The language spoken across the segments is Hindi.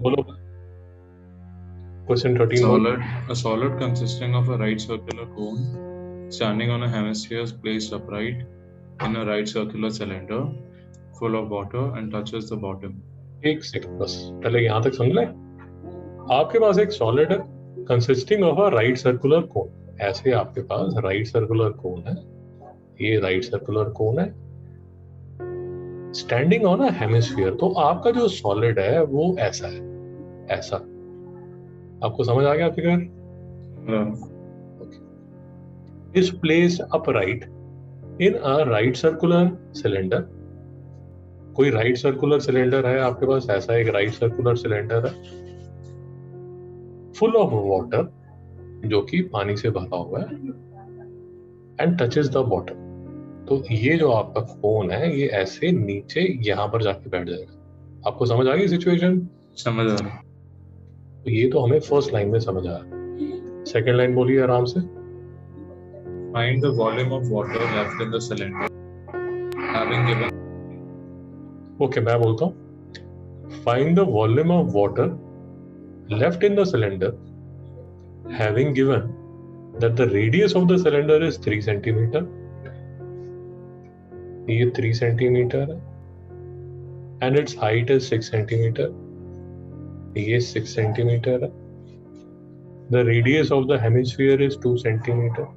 बोलो क्वेश्चन 13 बोलो। A solid consisting of a right circular cone standing on a hemisphere placed upright in a right circular cylinder full of water and touches the bottom. एक सेकंड बस, पहले यहां तक सुन ले। आपके पास एक सॉलिड है consisting of a right circular cone. ऐसे आपके पास राइट सर्कुलर कोन है, ये राइट सर्कुलर कोन है स्टैंडिंग ऑन अ हेमिस्फीयर। तो आपका जो सॉलिड है वो ऐसा है, ऐसा। आपको समझ आ गया figure? Is placed upright in a right circular cylinder. कोई राइट सर्कुलर सिलेंडर है आपके पास, ऐसा एक राइट सर्कुलर सिलेंडर है फुल ऑफ वाटर, जो कि पानी से भरा हुआ है, एंड टचेस द बॉटम। तो ये जो आपका कोन है ये ऐसे नीचे यहां पर जाके बैठ जाएगा। आपको समझ आ गई सिचुएशन? समझ आ रहा। तो ये तो हमें फर्स्ट लाइन में समझ आया। सेकेंड लाइन बोलिए आराम से। Find the volume of water left in the cylinder having given. Okay, मैं बोलता हूं। Find the volume of water left in the cylinder having given that the radius of the cylinder is 3 centimetre. ये 3 सेंटीमीटर है and its height is 6 centimetre. ये 6 सेंटीमीटर है। The radius of the hemisphere is 2 centimetre.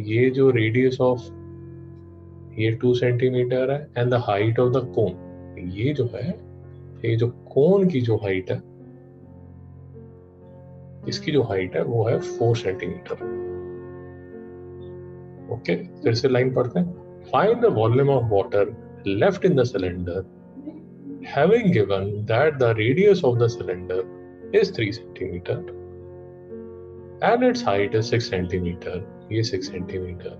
ये जो radius of ये 2 सेंटीमीटर है and the height of the cone, ये जो है, ये जो कोन की जो हाइट है, इसकी जो हाइट है वो है 4 सेंटीमीटर। ओके, फिर से लाइन पढ़ते हैं। Find the volume of water left in the cylinder having given that the radius of the cylinder is 3 centimeter and its height is 6 centimeter, ये 6 centimeter,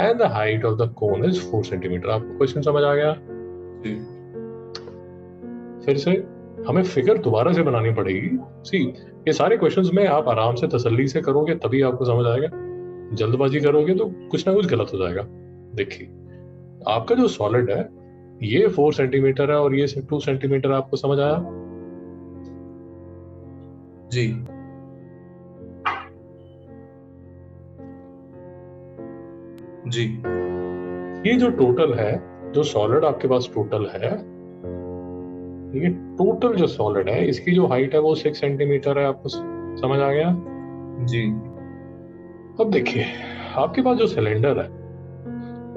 and the height of the cone is 4 centimeter। आपको क्वेश्चन समझ आ गया? फिर से हमें फिगर दोबारा से बनानी पड़ेगी। सी, ये सारे क्वेश्चंस में आप आराम से तसल्ली से करोगे तभी आपको समझ आएगा। जल्दबाजी करोगे तो कुछ ना कुछ गलत हो जाएगा। देखिए, आपका जो सॉलिड है ये 4 सेंटीमीटर है और ये 2 सेंटीमीटर। आपको समझ आया? जी। जी। ये जो टोटल है, जो सॉलिड आपके पास टोटल है, ये टोटल जो सॉलिड है इसकी जो हाइट है वो 6 सेंटीमीटर है। आपको समझ आ गया? जी। अब देखिए, आपके पास जो सिलेंडर है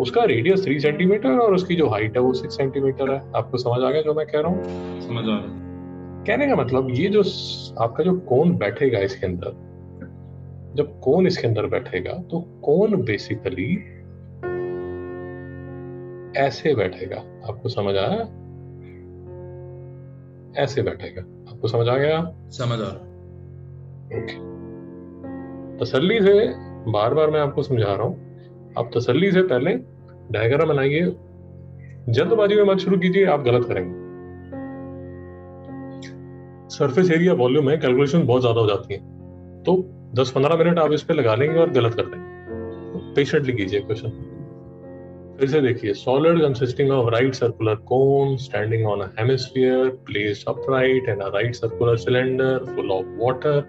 उसका रेडियस 3 सेंटीमीटर और उसकी जो हाइट है वो 6 सेंटीमीटर है। आपको समझ आ गया जो मैं कह रहा हूँ? समझ आ रहा। कहने का मतलब ये जो आपका जो कोन बैठेगा इसके अंदर, जब कोन इसके अंदर बैठेगा तो कोन बेसिकली ऐसे बैठेगा। आपको समझ आया? ऐसे बैठेगा। आपको समझ आ गया? समझ आ रहा। ओके, तसल्ली से, बार बार मैं आपको समझा रहा हूं, आप तसल्ली से पहले डायग्राम बनाइए। जल्दबाजी में मत शुरू कीजिए, आप गलत करेंगे। सरफेस एरिया वॉल्यूम है, कैलकुलेशन बहुत ज्यादा हो जाती है, तो 10-15 मिनट आप इस पे लगा लेंगे और गलत कर देंगे। तो पेशेंटली कीजिए क्वेश्चन। फिर से देखिए, solid consisting of right circular cone standing on a hemisphere placed upright in a right circular cylinder full of water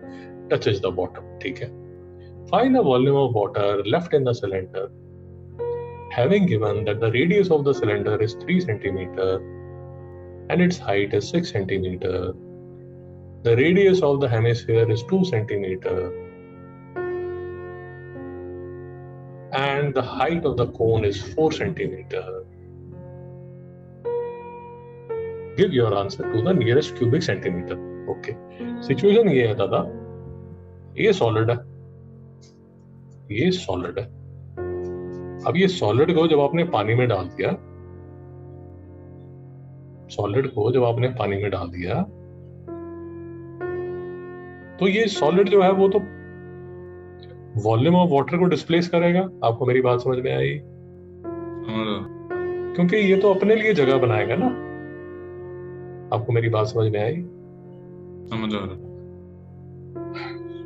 touches the bottom. ठीक है। Find the volume of water left in the cylinder having given that the radius of the cylinder is 3 centimeter and its height is 6 centimeter. The radius of the hemisphere is 2 centimeter and the height of the cone is 4 centimeter. Give your answer to the nearest cubic centimeter. Okay. Situation ये है दादा, ये सॉलिड है, ये सॉलिड है। अब ये सॉलिड को जब आपने पानी में डाल दिया, सॉलिड को जब आपने पानी में डाल दिया तो ये सॉलिड जो है वो तो वॉल्यूम ऑफ वाटर को डिस्प्लेस करेगा। आपको मेरी बात समझ में आई? क्योंकि ये तो अपने लिए जगह बनाएगा ना। आपको मेरी बात समझ में आई? समझ आ रहा।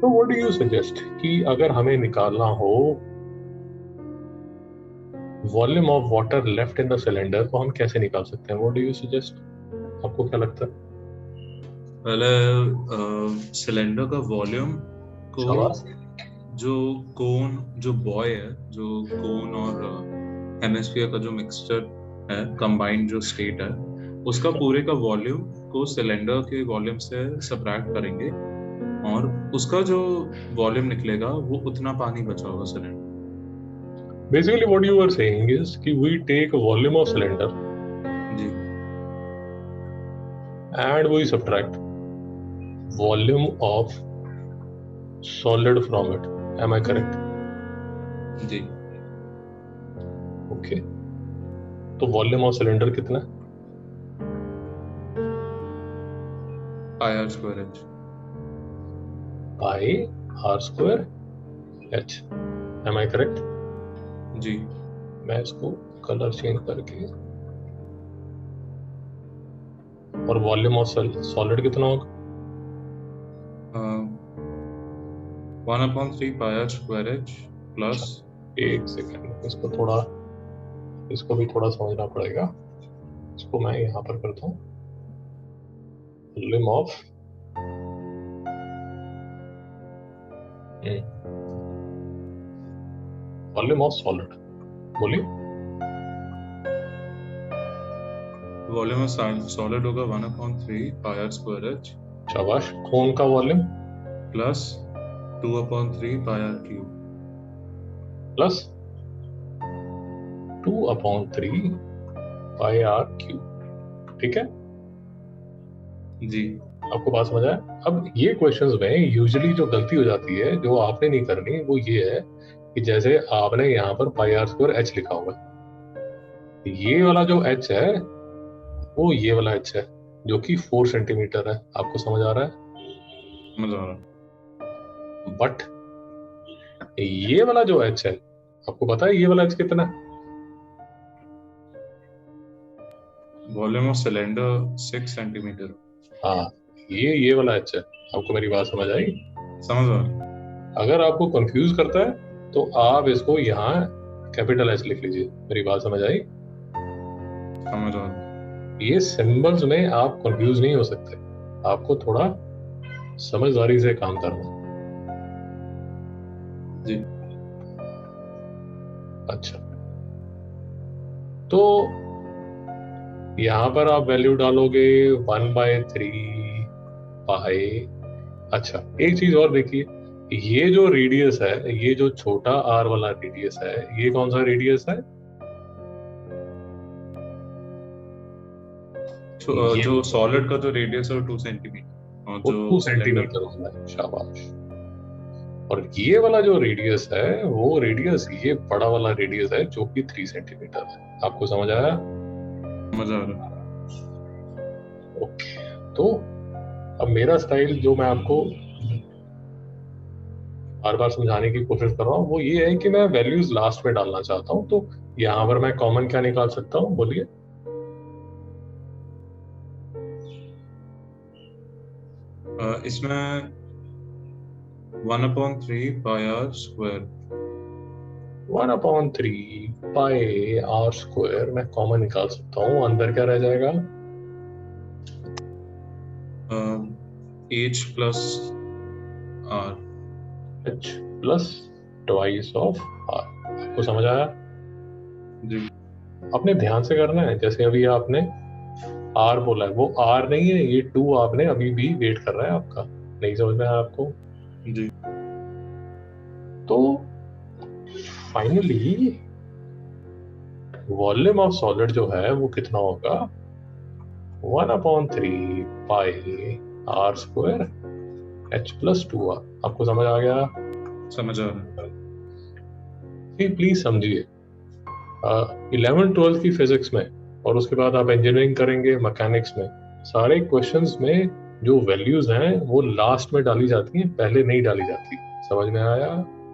तो व्हाट डू यू सजेस्ट कि अगर हमें निकालना हो volume of water left in the cylinder तो हम कैसे निकाल सकते हैं? What do you suggest? आपको क्या लगता है? पहले सिलेंडर का वॉल्यूम को शाबाश। जो कोन, जो बॉय है, जो कोन और हेमिस्फीयर का जो मिक्सचर है, कंबाइंड जो स्टेट है, उसका पूरे का वॉल्यूम को सिलेंडर के वॉल्यूम से सब्ट्रैक्ट करेंगे और उसका जो वॉल्यूम निकलेगा वो उतना पानी बचा होगा cylinder. Basically, what you are saying is कि we take a volume of cylinder जी and we subtract volume of solid from it. Am I correct? जी। Okay. तो वॉल्यूम ऑफ सिलेंडर कितना है? Pi r square h. Pi r square h. Am I correct? जी। मैं इसको कलर चेंज करके, और वॉल्यूम ऑफ सॉलिड कितना होगा? 1/3 pi r square h plus. एक सेकेंड, इसको भी थोड़ा समझना पड़ेगा। इसको मैं यहाँ पर करता हूँ, वॉल्यूम ऑफ सॉलिड। बोलिए। वॉल्यूम ऑफ सॉलिड होगा 1/3 पाई आर स्क्वायर एच शाबाश। खून का volume plus 2/3 pi r cube. Plus 2/3 pi r cube. ठीक है, जी। आपको बात समझ आया? अब ये क्वेश्चंस में यूजुअली जो गलती हो जाती है, जो आपने नहीं करनी, वो ये है कि जैसे आपने यहाँ पर पाई आर स्क्वायर एच लिखा हुआ है, ये वाला जो एच है वो ये वाला एच है जो कि 4 सेंटीमीटर है। आपको समझ आ रहा है? समझ आ रहा। बट ये वाला जो एच है, आपको पता है ये वाला एच कितना है? Volume of cylinder 6 centimetre. हाँ, ये वाला एच है। आपको मेरी बात समझ आई? समझ आ रहा। अगर आपको कंफ्यूज करता है तो आप इसको यहाँ कैपिटल एच लिख लीजिए। मेरी बात समझ आई? समझ आ रहा। ये सिंबल्स में आप कंफ्यूज नहीं हो सकते, आपको थोड़ा समझदारी से काम करना। जी। अच्छा, तो यहाँ पर आप वैल्यू डालोगे 1/3 पाई। अच्छा, एक चीज और देखिए, ये जो रेडियस है, ये जो छोटा आर वाला रेडियस है, ये कौन सा रेडियस है? ये जो सॉलिड का जो रेडियस है वो 2 सेंटीमीटर और वो जो 2 सिलेंडर सेंटीमीटर होता है। शाबाश। और ये वाला जो रेडियस है, वो रेडियस, ये बड़ा वाला रेडियस है जो कि 3 सेंटीमीटर है। आपको समझ आया? समझ आ रहा। ओके, तो अब मेरा स्टाइल जो मैं आपको बार बार समझाने की कोशिश कर रहा हूँ, वो ये है कि मैं वैल्यूज लास्ट में डालना चाहता हूँ। तो यहाँ पर मैं कॉमन क्या निकाल सकता हूँ? बोलिए। इसमें 1/3 pi r square. 1/3 pi r square मैं कॉमन निकाल सकता हूँ। अंदर क्या रह जाएगा? H plus r. H plus twice of r. आपको समझ आया? जी। अपने ध्यान से करना है। जैसे अभी आपने आर बोला है, वो आर नहीं है, ये 2 आपने अभी भी वेट कर रहा है आपका। नहीं समझ में आया आपको? जी। तो फाइनली वॉल्यूम ऑफ सॉलिड जो है वो कितना होगा? 1/3 pi r square h plus 2 r. आपको समझ आ गया? समझ आ रहा। प्लीज समझिए, 11th 12th की फिजिक्स में और उसके बाद आप इंजीनियरिंग करेंगे मैकेनिक्स में, सारे क्वेश्चंस में जो वैल्यूज हैं वो लास्ट में डाली जाती हैं, पहले नहीं डाली जाती। समझ में आया?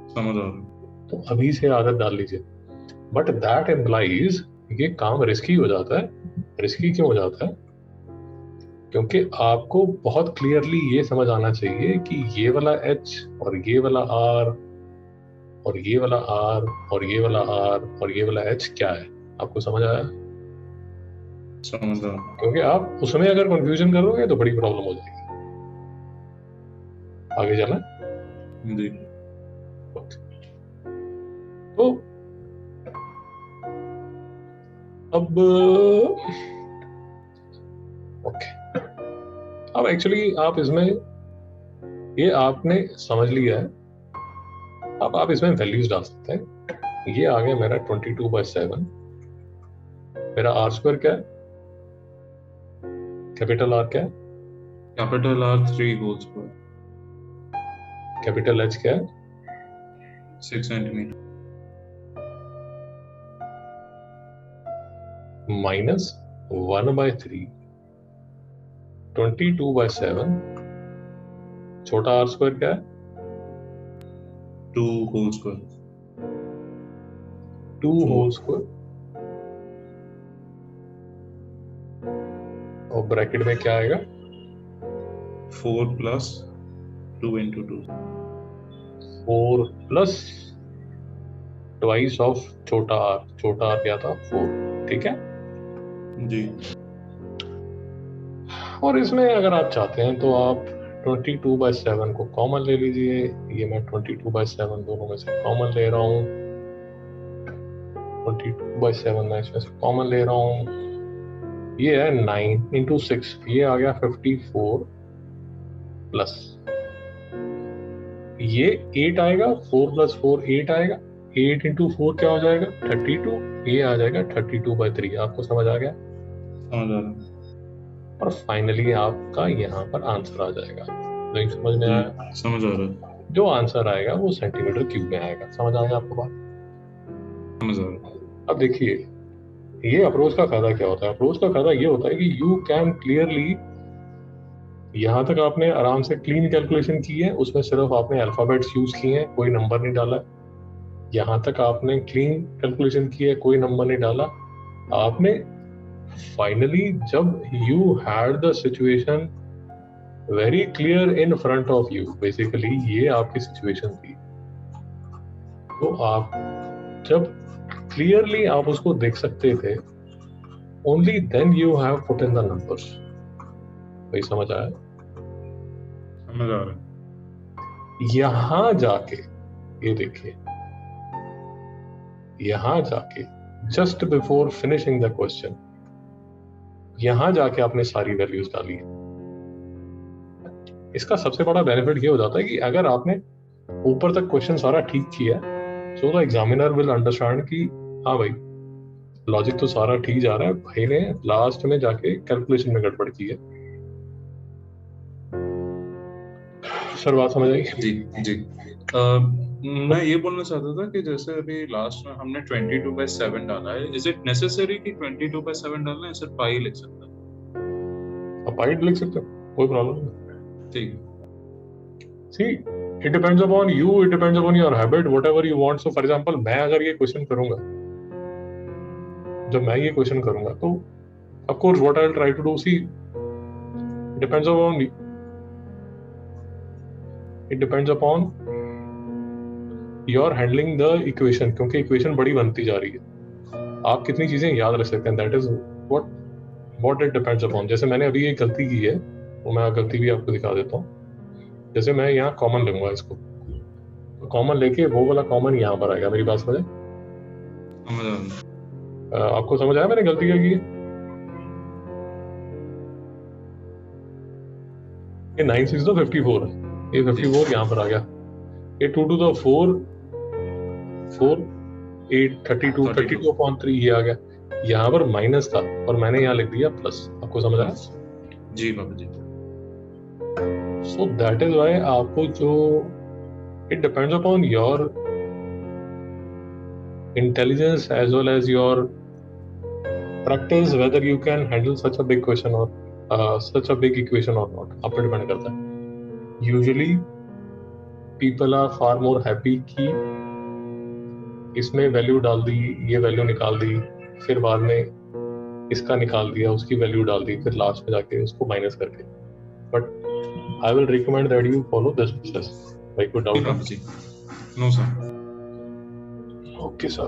समझ आ रहा। तो अभी से आदत डाल लीजिए। बट दैट एम्प्लाइज ये काम रिस्की हो जाता है। रिस्की क्यों हो जाता है? क्योंकि आपको बहुत क्लियरली ये समझ आना चाहिए कि ये वाला एच और ये वाला आर और ये वाला आर और ये वाला आर और ये वाला एच क्या है। आपको समझ आया? समझ आ रहा। क्योंकि आप उसमें अगर कंफ्यूजन करोगे तो बड़ी प्रॉब्लम हो जाएगी। आगे जाना है? जी तो अब ओके, अब एक्चुअली आप इसमें ये आपने समझ लिया है, अब आप इसमें वैल्यूज डाल सकते हैं। ये आ गया मेरा 22/7। मेरा आर स्क्वायर क्या है, कैपिटल आर क्या है, capital R 3 whole square capital H क्या है, 6 सेंटीमीटर -1/3 22/7। छोटा आर स्क्वायर क्या है, 2 whole square 2 Four. Whole square, और ब्रैकेट में क्या आएगा, 4 plus 2 into 2 4 plus twice of छोटा आर क्या था 4, ठीक है। जी और इसमें अगर आप चाहते हैं तो आप 22/7 को कॉमन ले लीजिए। ये मैं 22/7 दोनों में से कॉमन ले रहा हूँ, 22/7 मैं इसमें से कॉमन ले रहा हूँ। ये है 9 into 6, ये आ गया 54 प्लस ये 8 आएगा, 4 + 4 8 आएगा, 8 into 4 क्या हो जाएगा 32, ये आ जाएगा 32/3। आपको समझ आ गया? समझ आ रहा है और फाइनली आपका यहाँ पर आंसर आ जाएगा। नहीं समझ में आया? जी समझ आ रहा है जो आंसर आएगा वो सेंटीमीटर क्यूब में आएगा। समझ आ गया आपको बात? समझ आ रहा है अब देखिए ये अप्रोच का फायदा क्या होता है। अप्रोच का फायदा ये होता है कि यू कैन क्लियरली, यहाँ तक आपने आराम से क्लीन कैलकुलेशन की है, उसमें सिर्फ आपने अल्फाबेट्स यूज किए हैं, कोई नंबर नहीं डाला। यहाँ तक आपने क्लीन कैलकुलेशन की है, कोई नंबर नहीं डाला। आपने फाइनली जब you had the situation very clear in front of you, basically ये आपकी सिचुएशन थी, तो आप जब क्लियरली आप उसको देख सकते थे, only then you have put in the numbers. भाई समझ आया? समझ आ रहा है यहां जाके ये देखिए, यहां जाके just before finishing the question, यहां जाके आपने सारी वैल्यूज डाली है। इसका सबसे बड़ा बेनिफिट ये हो जाता है कि अगर आपने ऊपर तक क्वेश्चन सारा ठीक किया, so the examiner will understand कि हाँ भाई लॉजिक तो सारा ठीक जा रहा है, भाई ने लास्ट में जाके कैलकुलेशन में गड़बड़ की है। सर बात समझ आई? जी जी मैं ये बोलना चाहता था कि जैसे अभी लास्ट में हमने 22/7 डाला है, इज इट नेसेसरी कि 22/7 डालना है, सिर्फ पाई लिख सकता है? आप पाइट लिख सकते हो, कोई प्रॉब्लम नहीं। ठीक सी it depends upon you, it depends upon your habit, whatever you want. So for example मैं अगर ये क्वेश्चन करूंगा, जब मैं ये क्वेश्चन करूंगा तो of course what I will try to do, see it depends upon your handling the equation, क्योंकि इक्वेशन बड़ी बनती जा रही है। आप कितनी चीजें याद रख सकते हैं, that is what it depends upon. जैसे मैंने अभी एक गलती की है, वो मैं गलती भी आपको दिखा देता हूँ। जैसे मैं यहाँ कॉमन लूंगा इसको, तो कॉमन लेके वो वाला कॉमन यहाँ पर आएगा। मेरी बात समझे? समझ आ रहा है आपको समझ आया मैंने गलती क्या की है? ये 9 6 तो 54 है, ये 54 यहाँ पर आ गया। ये 2 to the 4 8 32/3 ये आ गया। यहाँ पर माइनस था और मैंने यहाँ लिख दिया प्लस। आपको समझ आया? जी बाबा जी सो दैट इज वाई आपको जो it depends upon your intelligence as well as your practice whether you can handle such a big question or such a big equation or not, आप पे डिपेंड करता है। Usually people are far more happy कि इसमें वैल्यू डाल दी, ये वैल्यू निकाल दी, फिर बाद में इसका निकाल दिया, उसकी वैल्यू डाल दी, फिर लास्ट में जाके उसको माइनस करके। But I will recommend that you follow this process. भाई कोई डाउट है? जी नो सर ओके सर।